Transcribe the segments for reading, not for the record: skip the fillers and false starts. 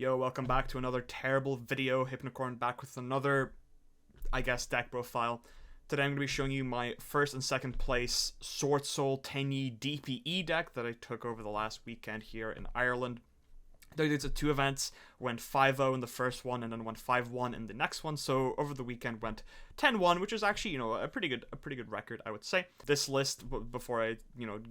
Yo, welcome back to another terrible video. Hypnocorn back with another, I guess, deck profile. Today I'm going to be showing you my first and second place Swordsoul 10E DPE deck that I took over the last weekend here in Ireland. I did 2 events, went 5-0 in the first one and then went 5-1 in the next one, so over the weekend went 10-1, which is actually, you know, a pretty good record, I would say. This list, before I,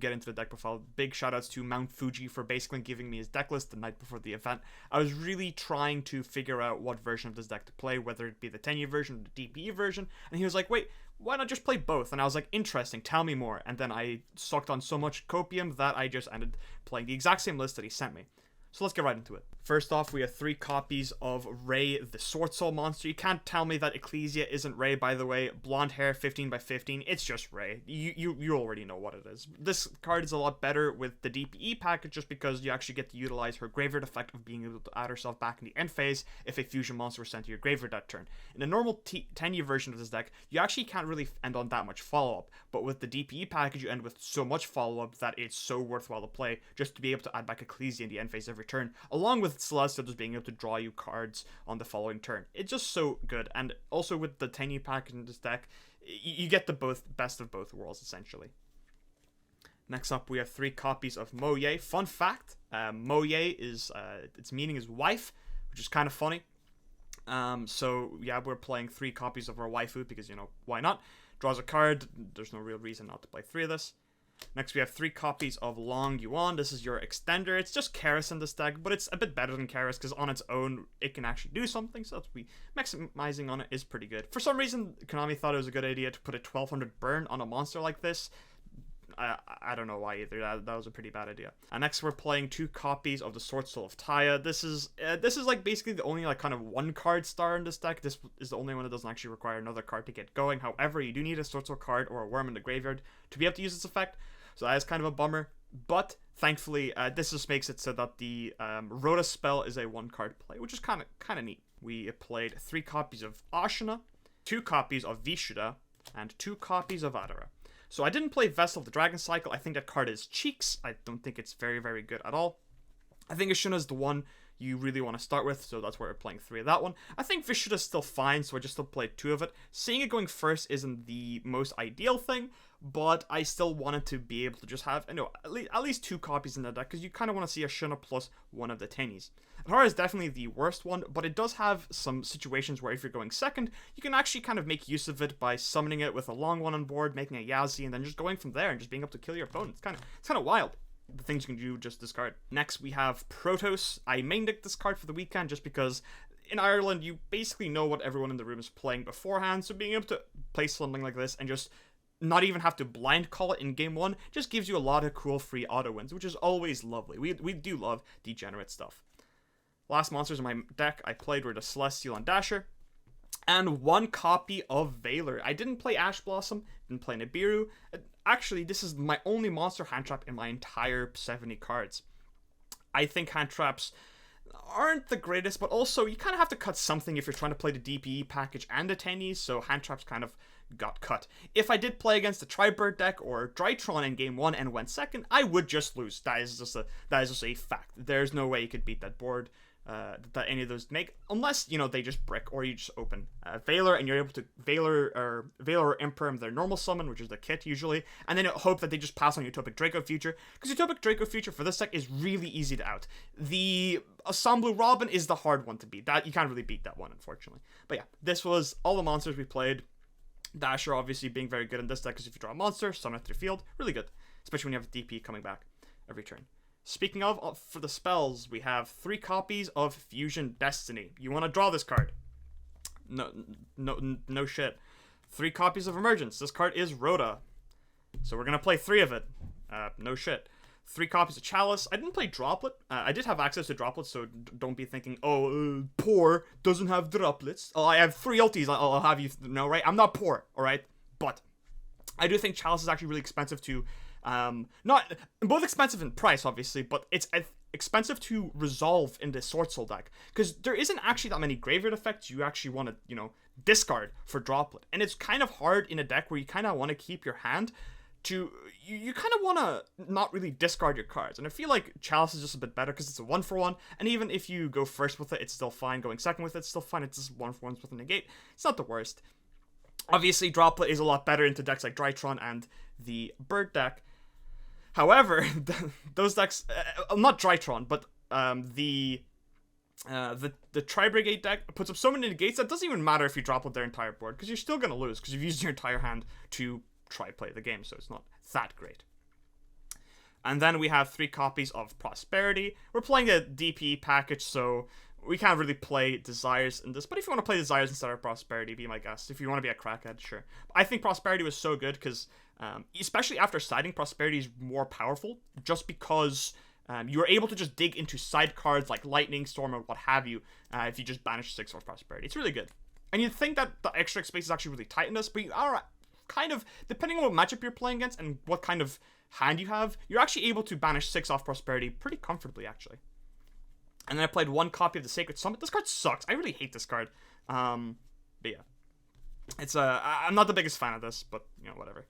get into the deck profile, big shoutouts to Mount Fuji for basically giving me his deck list the night before the event. I was really trying to figure out what version of this deck to play, whether it be the 10-year version or the DPE version, and he was like, wait, why not just play both? And I was like, interesting, tell me more. And then I sucked on so much copium that I just ended playing the exact same list that he sent me. So let's get right into it. First off, we have 3 copies of Ray, the Swordsoul monster. You can't tell me that Ecclesia isn't Ray, by the way. Blonde hair, 15x15. It's just Ray. You already know what it is. This card is a lot better with the DPE package just because you actually get to utilize her graveyard effect of being able to add herself back in the end phase if a fusion monster was sent to your graveyard that turn. In a normal 10-year version of this deck, you actually can't really end on that much follow-up. But with the DPE package, you end with so much follow-up that it's so worthwhile to play just to be able to add back Ecclesia in the end phase every turn, along with Celestial just being able to draw you cards on the following turn. It's just so good. And also with the 10-year package in this deck, you get the best of both worlds, essentially. Next up, we have 3 copies of Moye. Fun fact, Moye is, its meaning is wife, which is kind of funny. So yeah, we're playing 3 copies of our waifu because, why not? Draws a card. There's no real reason not to play 3 of this. Next, we have 3 copies of Long Yuan. This is your extender. It's just Karis in this deck, but it's a bit better than Karis because on its own, it can actually do something, so maximizing on it is pretty good. For some reason, Konami thought it was a good idea to put a 1200 burn on a monster like this. I don't know why either. That was a pretty bad idea. And next, we're playing 2 copies of the Swordsoul of Taya. This is like basically the only kind of 1-card star in this deck. This is the only one that doesn't actually require another card to get going. However, you do need a Swordsoul card or a worm in the graveyard to be able to use this effect. So that is kind of a bummer. But thankfully, this just makes it so that the Rhoda spell is a 1-card play, which is kind of neat. We played 3 copies of Ashina, 2 copies of Vishuddha, and 2 copies of Adara. So I didn't play Vessel of the Dragon Cycle. I think that card is cheeks. I don't think it's very, very good at all. I think Ashina is the one you really want to start with, so that's why we're playing 3 of that one. I think Vishuddha is still fine, so I just still played 2 of it. Seeing it going first isn't the most ideal thing, but I still wanted to be able to just have, at least 2 copies in the deck, because you kind of want to see Ashina plus one of the Tennies. Adara is definitely the worst one, but it does have some situations where if you're going second, you can actually kind of make use of it by summoning it with a long one on board, making a Yazi, and then just going from there and just being able to kill your opponent. It's kind of wild. The things you can do, just discard. Next, we have Protoss. I main decked this card for the weekend just because in Ireland, you basically know what everyone in the room is playing beforehand, so being able to play something like this and just not even have to blind call it in game 1 just gives you a lot of cool free auto wins, which is always lovely. We do love degenerate stuff. Last monsters in my deck I played were the Celestial and Dasher, and 1 copy of Valor. I didn't play Ash Blossom, didn't play Nibiru. Actually, this is my only monster hand trap in my entire 70 cards. I think hand traps aren't the greatest, but also you kind of have to cut something if you're trying to play the DPE package and the Tennies, so hand traps kind of got cut. If I did play against the Tribird deck or Drytron in game 1 and went second, I would just lose. That is just a fact. There's no way you could beat that board. That any of those make, unless they just brick or you just open Valor and you're able to Valor or Imperm their normal summon, which is the kit usually, and then hope that they just pass on Utopic Draco Future, because Utopic Draco Future for this deck is really easy to out. The Assembly Robin is the hard one to beat. That you can't really beat that one, unfortunately. But yeah, this was all the monsters we played. Dasher obviously being very good in this deck because if you draw a monster, summon it to your field, really good, especially when you have DP coming back every turn. Speaking of, for the spells, we have 3 copies of Fusion Destiny. You want to draw this card? No shit. 3 copies of Emergence. This card is Rhoda. So we're going to play 3 of it. No shit. 3 copies of Chalice. I didn't play Droplet. I did have access to Droplets, so don't be thinking, poor, doesn't have Droplets. Oh, I have 3 ultis, I'll have you know, right? I'm not poor, alright? But I do think Chalice is actually really expensive to not both expensive in price, obviously, but it's expensive to resolve in the Swordsoul deck because there isn't actually that many graveyard effects you actually want to discard for Droplet, and it's kind of hard in a deck where you kind of want to keep your hand you kind of want to not really discard your cards. And I feel like Chalice is just a bit better because it's a 1-for-1. And even if you go first with it, it's still fine. Going second with it, it's still fine. It's just 1-for-1s with a negate. It's not the worst. Obviously, Droplet is a lot better into decks like Drytron and the Bird deck. However, those decks, not Drytron, but the Tri-Brigade deck puts up so many negates that it doesn't even matter if you Droplet their entire board, because you're still going to lose, because you've used your entire hand to try play the game, so it's not that great. And then we have 3 copies of Prosperity. We're playing a DP package, so we can't really play Desires in this, but if you want to play Desires instead of Prosperity, be my guest. If you want to be a Crackhead, sure. I think Prosperity was so good, because especially after siding, Prosperity is more powerful, just because you're able to just dig into side cards like Lightning Storm or what have you, if you just banish 6 of Prosperity. It's really good. And you'd think that the extra space is actually really tight in this, but you are kind of, depending on what matchup you're playing against and what kind of hand you have, you're actually able to banish 6 off Prosperity pretty comfortably, actually. And then I played 1 copy of the Sacred Summit. This card sucks. I really hate this card. But yeah. It's I'm not the biggest fan of this, but, you know, whatever.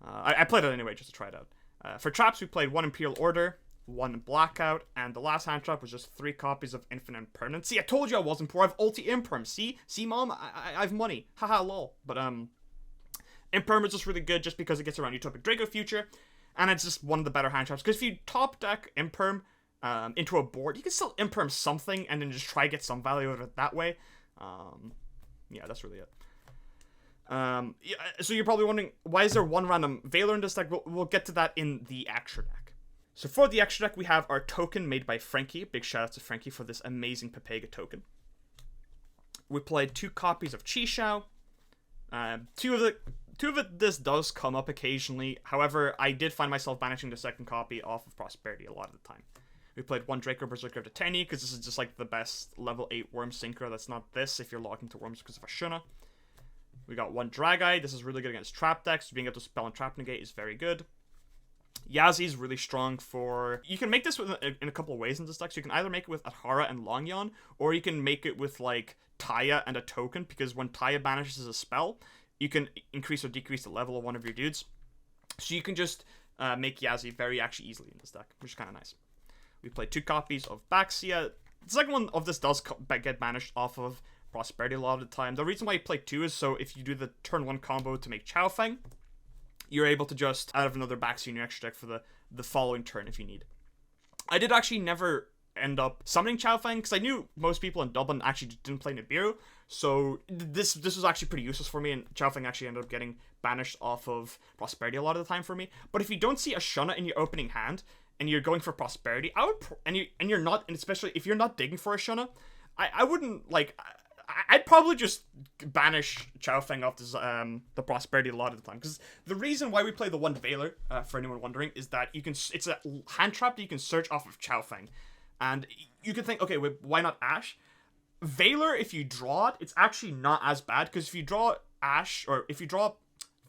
I played it anyway just to try it out. For traps, we played 1 Imperial Order, 1 Blackout, and the last hand trap was just 3 copies of Infinite Impermanence. See, I told you I wasn't poor. I have ulti Imperm. See, Mom? I have money. Haha, lol. But, Imperm is just really good just because it gets around Utopic Draco Future, and it's just one of the better hand traps. Because if you top deck Imperm into a board, you can still Imperm something and then just try to get some value out of it that way. Yeah, that's really it. Yeah, so you're probably wondering, why is there 1 random Veiler in this deck? We'll get to that in the extra deck. So for the extra deck, we have our token made by Frankie. Big shout out to Frankie for this amazing Pepega token. We played 2 copies of Chisao. Two of it, this does come up occasionally. However, I did find myself banishing the second copy off of Prosperity a lot of the time. We played 1 Draco Berserker of the Tenny, because this is just like the best level 8 Worm Synchro. That's not this if you're locked into Worms because of a Shuna. We got 1 Drageye. This is really good against trap decks. Being able to spell and trap negate is very good. Yazi is really strong for... You can make this in a couple of ways in this deck. So you can either make it with Adhara and Longyan, or you can make it with like Taya and a token, because when Taya banishes a spell, you can increase or decrease the level of one of your dudes. So you can just make Yazi very actually easily in this deck, which is kind of nice. We played 2 copies of Baxia. The second one of this does get banished off of Prosperity a lot of the time. The reason why you play 2 is so if you do the turn 1 combo to make Chao Feng, you're able to just add another Baxia in your extra deck for the following turn if you need. I did actually never end up summoning Chao Feng, because I knew most people in Dublin actually didn't play Nibiru, so this was actually pretty useless for me, and Chao Feng actually ended up getting banished off of Prosperity a lot of the time for me. But if you don't see a Shuna in your opening hand, and you're going for Prosperity, I would, and you're not, and especially if you're not digging for a Shuna, I wouldn't, like, I'd probably just banish Chao Feng off the Prosperity a lot of the time, because the reason why we play the 1 Veiler, for anyone wondering, is that it's a hand trap that you can search off of Chao Feng. And you can think, okay, wait, why not Ash? Veiler, if you draw it, it's actually not as bad, because if you draw Ash, or if you draw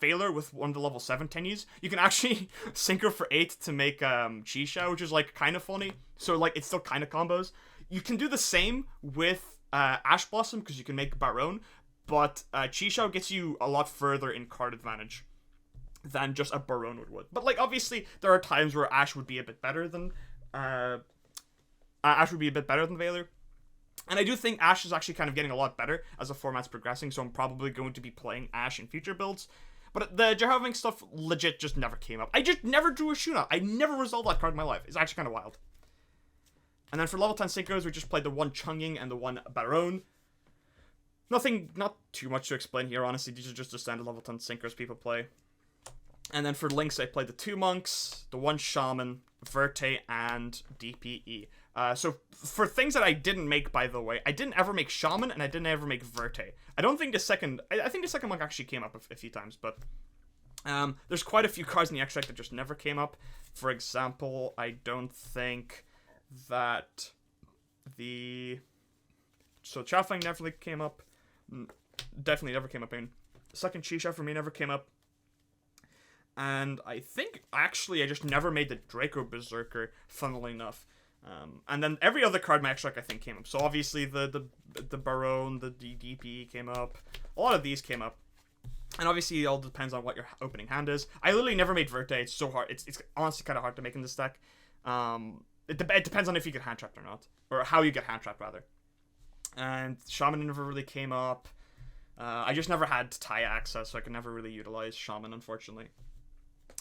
Veiler with one of the level 7 Tenyis, you can actually synchro for 8 to make Chisao, which is like kind of funny. So like it's still kind of combos. You can do the same with Ash Blossom, because you can make Baron, but Chisao gets you a lot further in card advantage than just a Baron would. But like obviously there are times where Ash would be a bit better than Veiler. And I do think Ash is actually kind of getting a lot better as the format's progressing, so I'm probably going to be playing Ash in future builds. But the Jehovah stuff legit just never came up. I just never drew a Shuna. I never resolved that card in my life. It's actually kind of wild. And then for level 10 synchros, we just played the 1 Chungying and the 1 Baron. Not too much to explain here, honestly. These are just the standard level 10 synchros people play. And then for links, I played the 2 Monks, the 1 Shaman, Verte, and DPE. So for things that I didn't make, by the way, I didn't ever make Shaman, and I didn't ever make Verte. I don't think the second... I think the second Monk actually came up a few times, but... there's quite a few cards in the extract that just never came up. For example, I don't think that the... So Chao Feng never came up. Definitely never came up in. Second Chisha for me never came up. And I think, actually, I just never made the Draco Berserker, funnily enough. And then every other card in my extract, I think, came up. So obviously the Baron, the DP came up. A lot of these came up. And obviously, it all depends on what your opening hand is. I literally never made Verte. It's so hard. It's honestly kind of hard to make in this deck. It depends on if you get hand trapped or not, or how you get hand trapped rather. And Shaman never really came up. I just never had Taya access, so I could never really utilize Shaman, unfortunately.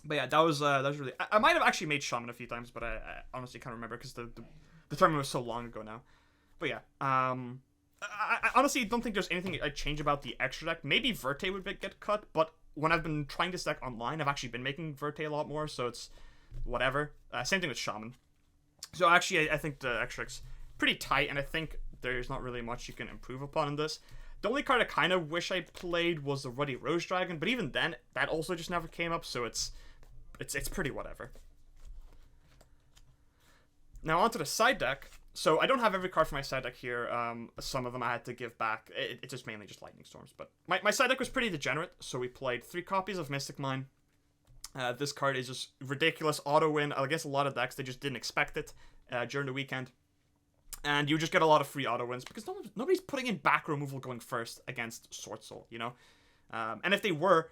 But yeah, that was really. I might have actually made Shaman a few times, but I honestly can't remember because the tournament was so long ago now. But yeah, I honestly don't think there's anything I'd change about the extra deck. Maybe Verte would get cut, but when I've been trying this deck online, I've actually been making Verte a lot more, so it's whatever. Same thing with Shaman. So actually, I think the extra deck's pretty tight, and I think there's not really much you can improve upon in this. The only card I kind of wish I played was the Ruddy Rose Dragon, but even then, that also just never came up, so it's pretty whatever. Now onto the side deck. So I don't have every card for my side deck here. Some of them I had to give back. It's just mainly just Lightning Storms. But my side deck was pretty degenerate. So we played 3 copies of Mystic Mine. This card is just ridiculous auto win. I guess a lot of decks, they just didn't expect it during the weekend. And you just get a lot of free auto wins because nobody's putting in back removal going first against Swordsoul, you know? And if they were,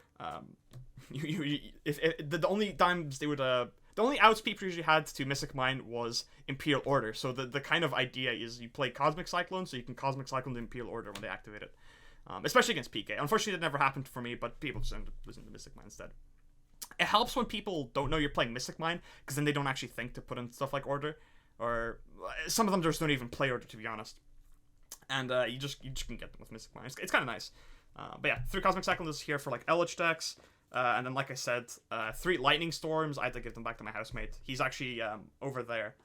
the only times they would... the only outs people usually had to Mystic Mine was Imperial Order. So the kind of idea is you play Cosmic Cyclone, so you can Cosmic Cyclone the Imperial Order when they activate it. Especially against PK. Unfortunately, that never happened for me, but people just ended up losing to Mystic Mine instead. It helps when people don't know you're playing Mystic Mine, because then they don't actually think to put in stuff like Order. Or some of them just don't even play Order, to be honest. And you just can get them with Mystic Mine. It's kind of nice. But yeah, 3 Cosmic Cyclone is here for like LH decks. And then, like I said, 3 Lightning Storms. I had to give them back to my housemate. He's actually over there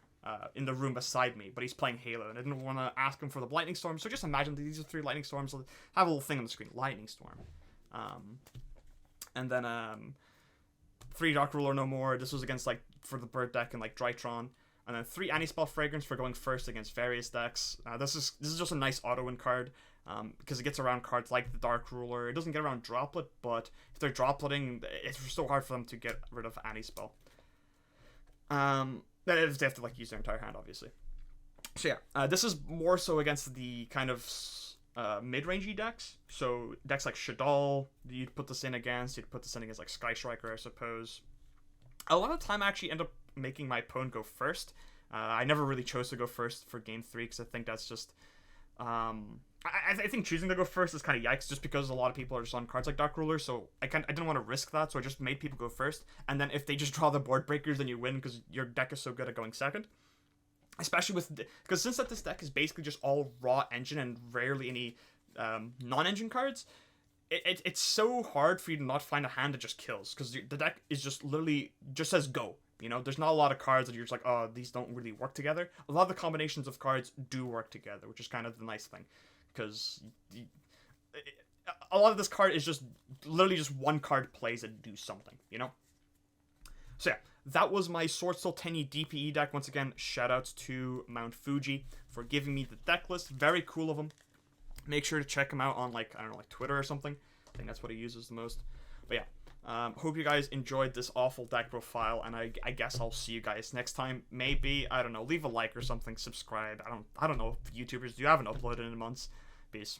in the room beside me, but he's playing Halo, and I didn't want to ask him for the Lightning Storm. So just imagine these are 3 Lightning Storms. I'll have a little thing on the screen, Lightning Storm. And then 3 Dark Ruler no more. This was against for the Bird deck and Drytron. And then 3 Anti-Spell Fragrance for going first against various decks. This is just a nice auto-win card. Because it gets around cards like the Dark Ruler. It doesn't get around Droplet, but if they're Dropletting, it's so hard for them to get rid of Anti-Spell. They have to use their entire hand, obviously. So yeah, this is more so against the kind of mid-rangey decks. So decks like Shaddoll, you'd put this in against. You'd put this in against Sky Striker, I suppose. A lot of the time, I actually end up making my opponent go first. I never really chose to go first for game 3 because I think that's just... I think choosing to go first is kind of yikes, just because a lot of people are just on cards like Dark Ruler, so I didn't want to risk that, so I just made people go first, and then if they just draw the board breakers, then you win, because your deck is so good at going second. Especially because since this deck is basically just all raw engine and rarely any non-engine cards, it's so hard for you to not find a hand that just kills, because the deck is just literally just says go. You know, there's not a lot of cards that you're just like, oh, these don't really work together. A lot of the combinations of cards do work together, which is kind of the nice thing. Because a lot of this card is just literally just one card plays and do something, you know? So yeah, that was my Swordsoul 10E DPE deck. Once again, shoutouts to Mount Fuji for giving me the deck list. Very cool of him. Make sure to check him out on, I don't know, Twitter or something. I think that's what he uses the most. But yeah, hope you guys enjoyed this awful deck profile, and I guess I'll see you guys next time. Maybe, I don't know, leave a like or something, subscribe. I don't know if YouTubers do. I haven't uploaded in months. Peace.